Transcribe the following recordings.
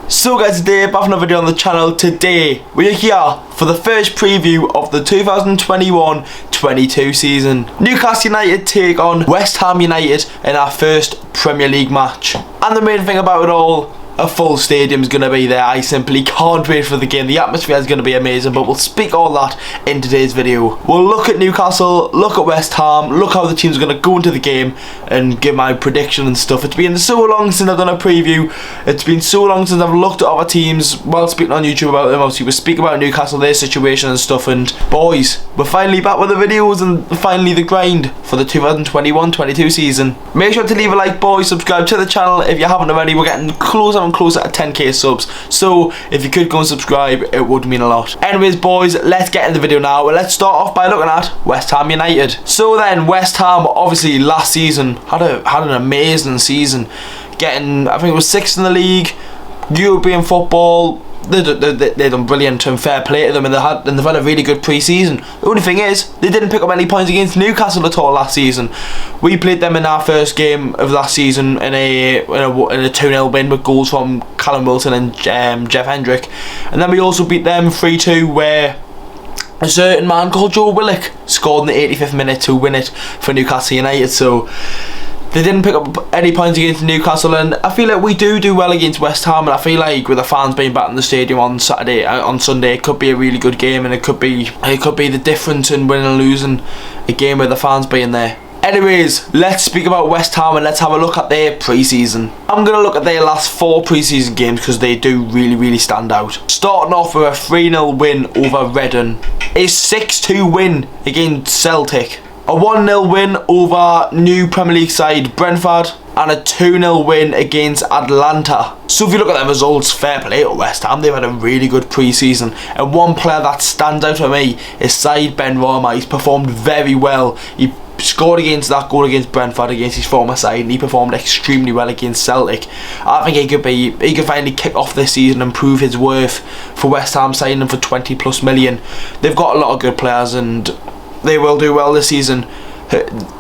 So guys, today back on a video on the channel. Today we are here for the first preview of the 2021-22 season. Newcastle United take on West Ham United in our first Premier League match. And the main thing about it all, a full stadium is going to be there. I simply can't wait for the game. The atmosphere is going to be amazing, but we'll speak all that in today's video. We'll look at Newcastle, look at West Ham, look how the team's going to go into the game and give my prediction and stuff. It's been so long since I've done a preview. It's been so long since I've looked at other teams while speaking on YouTube about them. Obviously we speak about Newcastle, their situation and stuff, and boys, we're finally back with the videos and finally the grind for the 2021-22 season. Make sure to leave a like, boys, subscribe to the channel if you haven't already. We're getting closer and closer at 10k subs, so if you could go and subscribe, it would mean a lot. Anyways boys, let's get into the video now. Let's start off by looking at West Ham United. So then, West Ham obviously last season had an amazing season, getting, I think it was 6th in the league, European football. They done brilliant, and fair play to them, and they've had a really good pre-season. The only thing is, they didn't pick up any points against Newcastle at all last season. We played them in our first game of last season in a 2-0 win with goals from Callum Wilson and Jeff Hendrick, and then we also beat them 3-2 where a certain man called Joe Willock scored in the 85th minute to win it for Newcastle United. So they didn't pick up any points against Newcastle, and I feel like we do well against West Ham, and I feel like with the fans being back in the stadium on Sunday, it could be a really good game, and it could be the difference in winning and losing a game with the fans being there. Anyways, let's speak about West Ham and let's have a look at their pre-season. I'm going to look at their last 4 pre-season games because they do really stand out. Starting off with a 3-0 win over Reading, a 6-2 win against Celtic, a 1-0 win over new Premier League side Brentford, and a 2-0 win against Atlanta. So if you look at the results, fair play to West Ham, they've had a really good pre-season. And one player that stands out for me is Said Ben-Rama. He's performed very well. He scored against that goal against Brentford against his former side, and he performed extremely well against Celtic. I think he could finally kick off this season and prove his worth for West Ham, signing him for 20+ million. They've got a lot of good players and they will do well this season.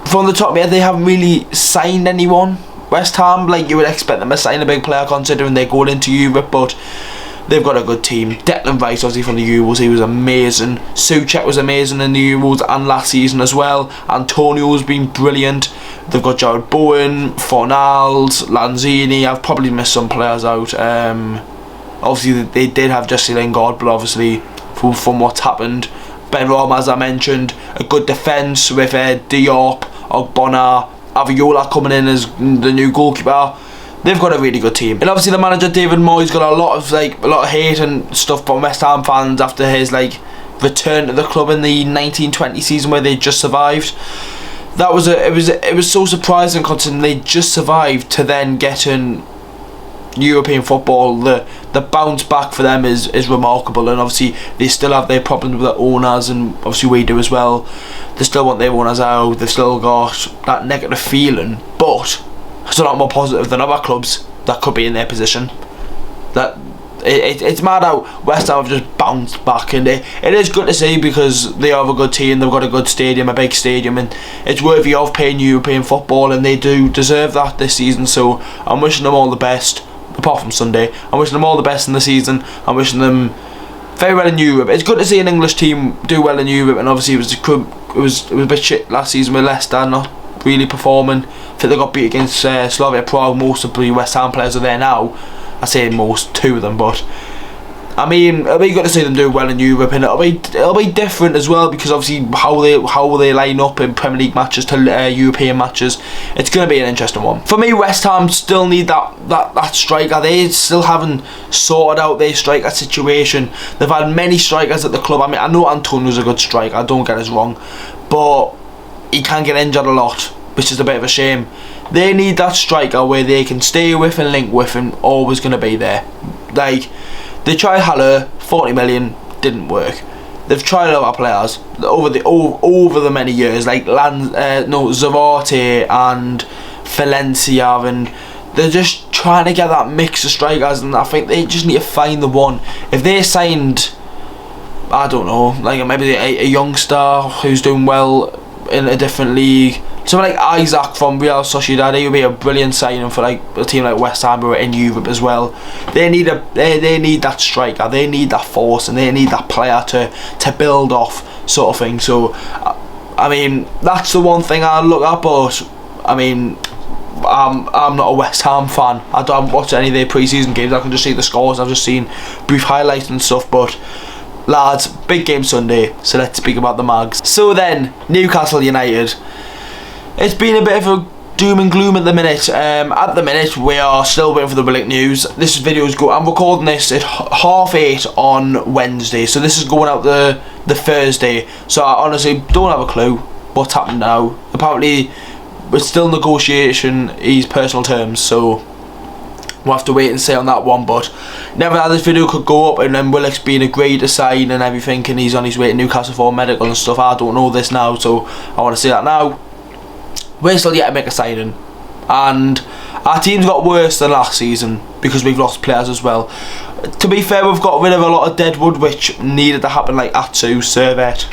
From the top here, they haven't really signed anyone, West Ham, like you would expect them to sign a big player considering they're going into Europe, but they've got a good team. Declan Rice, obviously from the Euros, he was amazing. Souček was amazing in the Euros and last season as well. Antonio's been brilliant. They've got Jared Bowen, Fornals, Lanzini. I've probably missed some players out. Obviously they did have Jesse Lingard, but obviously from what's happened, Ben-Rama, as I mentioned, a good defence with Diop, Ogbonna, Aviola coming in as the new goalkeeper. They've got a really good team, and obviously the manager David Moyes got a lot of hate and stuff from West Ham fans after his return to the club in the 1920 season where they just survived. It was so surprising considering they just survived to then get in European football. The bounce back for them is remarkable, and obviously they still have their problems with their owners, and obviously we do as well. They still want their owners out. They've still got that negative feeling, but it's a lot more positive than other clubs that could be in their position. It's mad how West Ham have just bounced back, and it is good to see because they have a good team. They've got a good stadium, a big stadium, and it's worthy of playing European football, and they do deserve that this season. So I'm wishing them all the best. Apart from Sunday, I'm wishing them all the best in the season. I'm wishing them very well in Europe. It's good to see an English team do well in Europe, and obviously it was a bit shit last season with Leicester not really performing. I think they got beat against Slavia Prague. Most of the West Ham players are there now. I say most, 2 of them, but I mean, it'll be good to see them do well in Europe, and it'll be different as well because obviously how they line up in Premier League matches to European matches. It's going to be an interesting one. For me, West Ham still need that striker. They still haven't sorted out their striker situation. They've had many strikers at the club. I mean, I know Antonio's a good striker, don't get us wrong, but he can get injured a lot, which is a bit of a shame. They need that striker where they can stay with and link with and always going to be there. They tried Haller, 40 million, didn't work. They've tried other players over the many years, like Zavarte and Valencia, and they're just trying to get that mix of strikers, and I think they just need to find the one. If they signed, I don't know, maybe a youngster who's doing well in a different league, someone like Isaac from Real Sociedad, he would be a brilliant signing for like a team like West Ham who are in Europe as well. They need that striker, they need that force, and they need that player to build off, sort of thing. So I mean, that's the one thing I look at. But I mean, I'm not a West Ham fan. I don't watch any of their pre-season games. I can just see the scores. I've just seen brief highlights and stuff. But lads, big game Sunday, so let's speak about the Mags. So then, Newcastle United. It's been a bit of a doom and gloom at the minute. At the minute, we are still waiting for the Willock news. This video is I'm recording this at 8:30 on Wednesday, so this is going out the Thursday. So I honestly don't have a clue what's happened now. Apparently, we're still negotiating his personal terms, so we'll have to wait and see on that one. But never how this video could go up, and then Willock's been agreed to sign and everything, and he's on his way to Newcastle for medical and stuff. I don't know this now, so I want to say that now. We're still yet to make a signing, and our team's got worse than last season because we've lost players as well. To be fair, we've got rid of a lot of deadwood which needed to happen, like Atsu, Servet,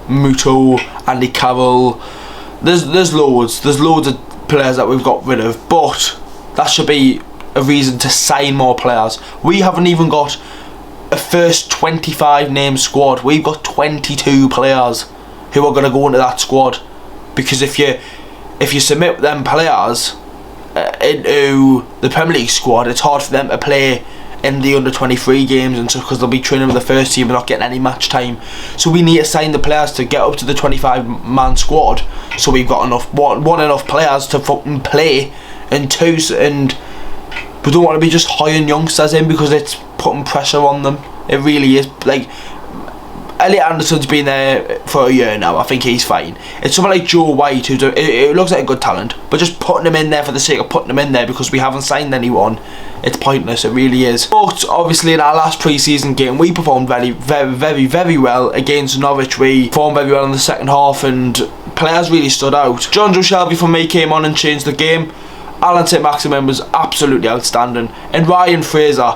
Muto, Andy Carroll. There's loads of players that we've got rid of, but that should be a reason to sign more players. We haven't even got a first 25 name squad. We've got 22 players who are going to go into that squad, because if you submit them players into the Premier League squad, it's hard for them to play in the under 23 games and stuff, because they'll be training with the first team and not getting any match time. So we need to sign the players to get up to the 25 man squad, so we've got enough players to fucking play, and we don't want to be just hiring youngsters in because it's putting pressure on them. It really is. Like, Elliot Anderson's been there for a year now. I think he's fine. It's someone like Joe White who it looks like a good talent, but just putting him in there for the sake of putting him in there because we haven't signed anyone, it's pointless. It really is. But obviously in our last pre-season game, we performed very well against Norwich. We performed very well in the second half, and players really stood out. John Joe Shelby for me came on and changed the game. Alan St Maximin was absolutely outstanding, and Ryan Fraser,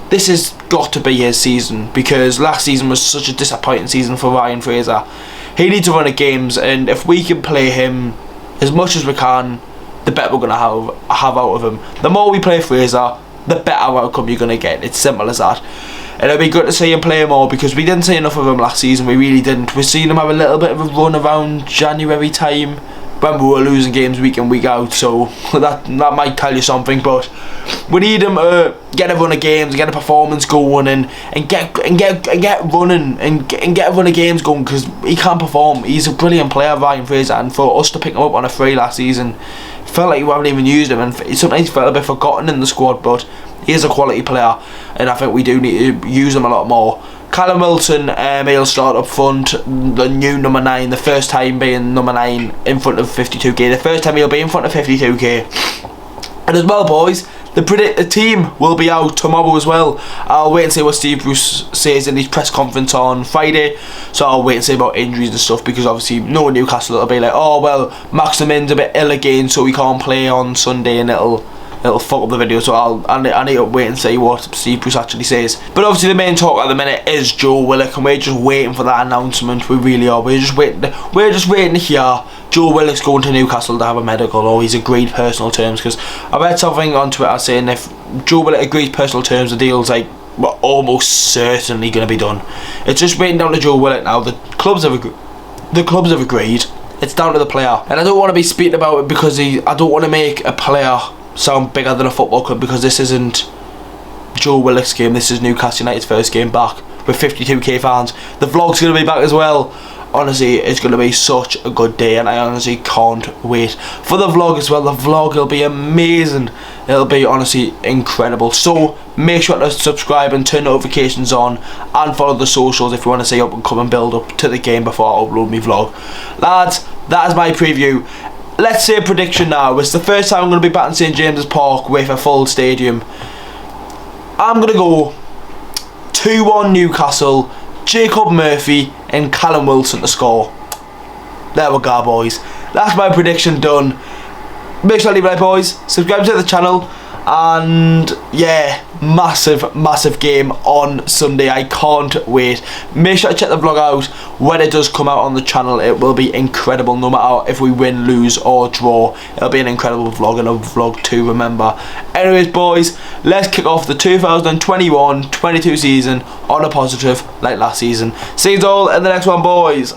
this has got to be his season, because last season was such a disappointing season for Ryan Fraser. He needs to run a games, and if we can play him as much as we can, the better we're going to have out of him. The more we play Fraser, the better outcome you're going to get. It's simple as that. And it'll be good to see him play more, because we didn't see enough of him last season. We really didn't. We've seen him have a little bit of a run around January time when we were losing games week in week out, so that might tell you something. But we need him to get a run of games, get a performance going, and get running and get a run of games going, because he can perform. He's a brilliant player, Ryan Fraser, and for us to pick him up on a free last season, felt like we haven't even used him, and sometimes he felt a bit forgotten in the squad. But he is a quality player, and I think we do need to use him a lot more. Callum Wilson, he'll start up front, the new number 9, the first time being number 9 in front of 52k, the first time he'll be in front of 52k. And as well, boys, the team will be out tomorrow as well. I'll wait and see what Steve Bruce says in his press conference on Friday, so I'll wait and see about injuries and stuff, because obviously no Newcastle will be like, oh well, Maximin's a bit ill again so he can't play on Sunday, and it'll fuck up the video. So I need to wait and see what Steve Bruce actually says. But obviously the main talk at the minute is Joe Willock, and we're just waiting for that announcement. We really are. We're just waiting to hear Joe Willock's going to Newcastle to have a medical, or he's agreed personal terms, because I read something on Twitter saying if Joe Willock agrees personal terms, the deal's like almost certainly going to be done. It's just waiting down to Joe Willock now. The clubs have agreed. It's down to the player, and I don't want to be speaking about it because I don't want to make a player sound bigger than a football club, because this isn't Joe Willock's game. This is Newcastle United's first game back with 52k fans. The vlog's going to be back as well. Honestly, it's going to be such a good day, and I honestly can't wait for the vlog as well. The vlog will be amazing. It'll be honestly incredible. So make sure to subscribe and turn notifications on, and follow the socials if you want to see up and come and build up to the game before I upload my vlog. Lads, that is my preview. Let's say a prediction now. It's the first time I'm going to be back in St James's Park with a full stadium. I'm going to go 2-1 Newcastle, Jacob Murphy and Callum Wilson to score. There we go, boys. That's my prediction done. Make sure to leave a like, boys. Subscribe to the channel, And yeah, massive game on Sunday. I can't wait. Make sure to check the vlog out when it does come out on the channel. It will be incredible, no matter if we win, lose or draw. It'll be an incredible vlog, and a vlog to remember. Anyways boys, let's kick off the 2021-22 season on a positive like last season. See you all in the next one boys.